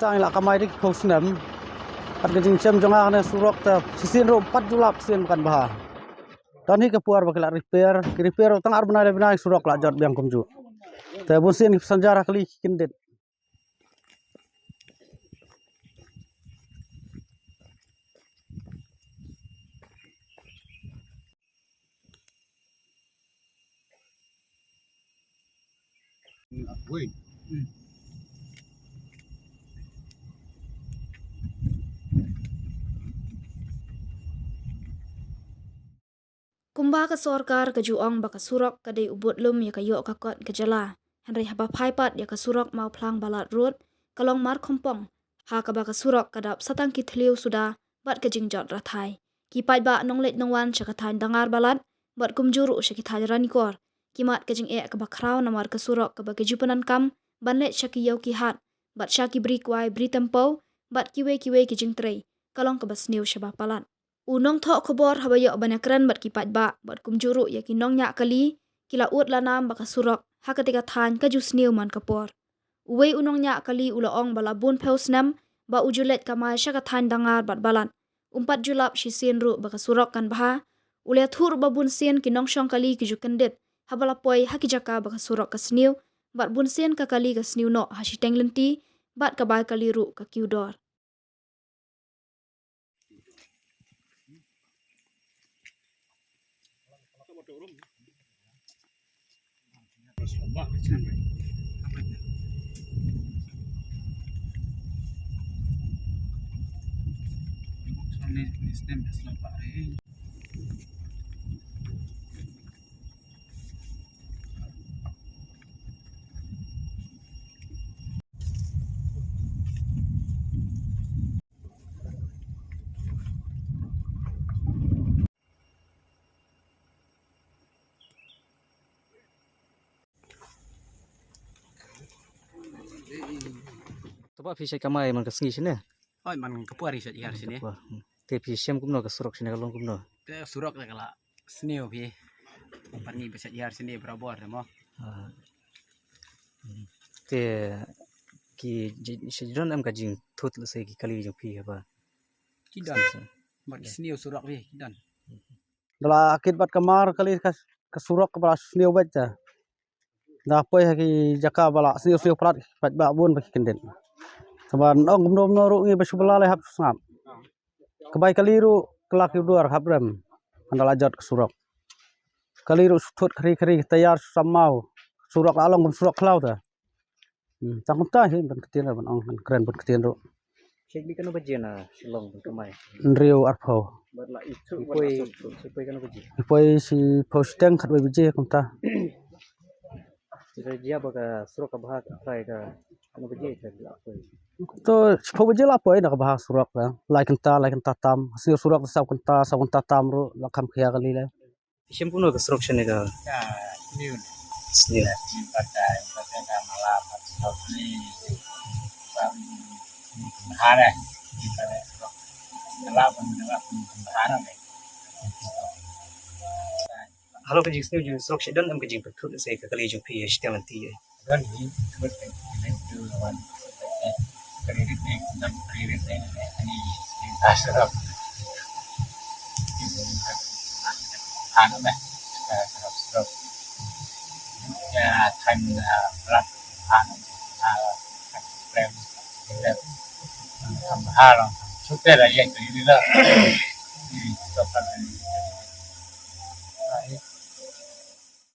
tang la kamai dik khosnam at gajing chem jonga ne surok ta sisin ro 4 julap sin bukan bah dan hi kepuar bakal repair tang ar benai surok la jot biang kumju ta busin sanjara kali kindet Wait. Kumba ka sorkar ka juang baka surok ka day ubot lum ya kayo kakot ka jala. Henry haba paipat ya ka surok mau plang balat road kalong mar kompong. Ha ka baka surok ka dap satang kitliu sudah bat ka jingjot rathai. Kipai ba nong let nong wan siya kathan dangar balat bat kumjuru siya kithan ranikor. Kimat ka jing ka bakraw na mar ka surok ka baka jupanan kam banlet siya kiyaw kihat bat siya kibri kwai bri tempo bat kiwe ki jing tray kalong ka basniu siya bapalat. Unong thok khobor habayo banakran bat kipat ba bat kumjuru ya kinong nya kali kila ut lanam baka surok ha ketika than ka jusniu man kapor uwe unong nya kali ulaong balabun peusnam ba ujulet kamai sya than dangar bat balan 4 julap shisin ru baka surok kan bah ule thur babun sin kinong syong kali kijukendet habala poi hakijaka baka surok ka sniu bat bun sin ka kali ka sniu no hasiteng lenti bat ka bai kali ru ka kiudor. Coba fisai kamai man kasngi sini. Oh, man kepuari saja hari sini. Te fisem kumno ka surok sini kalong kumno. Te surok na kala sniu pi. Pani bisa hari sini berabor mo. Te ki sejron am kajing thut lesai ki kali jong pi apa. Kidan. Mat sniu surok pi kidan. dala akit bat kamar kali ka surok ka sniu baca da poi haki jaka bala sniu prat pat ba bun ba kindet saban ong gumnom no ru ngi basubala le hap sangam kebai kali ru kelak yuduar habrem andal ajat ke surok kali ru thut khari tayar samau surok along surok klau ta tangkum ta hi ban ketien ban ong keren ban ketien ru Cek bi kan bajena silong kamai. riu arpho Batla itu ipoi kan baji. poi si posteng khat bai bije kumta Jadi dia baka surok ka bahak kai ka kan baji ka apoi. to pho bije la poi nak bahas surok la like enta tam si surok sa kunta tam ru la kham khia kali le Fisem kumno ka surok sini ka. Ya, sniu. Sini. Pada malam atau ni. Hara. Pada surok. Malam hara ni. Halo kajing sini jeng surok sedan am kajing thut lesai ka kali jong pi setiang nanti. Dan ini seperti itu lawan. Kredit ni dan kredit ni asrap. Ano ba? Sarap. Ya, time plat ano prem. Halang. Sutera ya itu lah.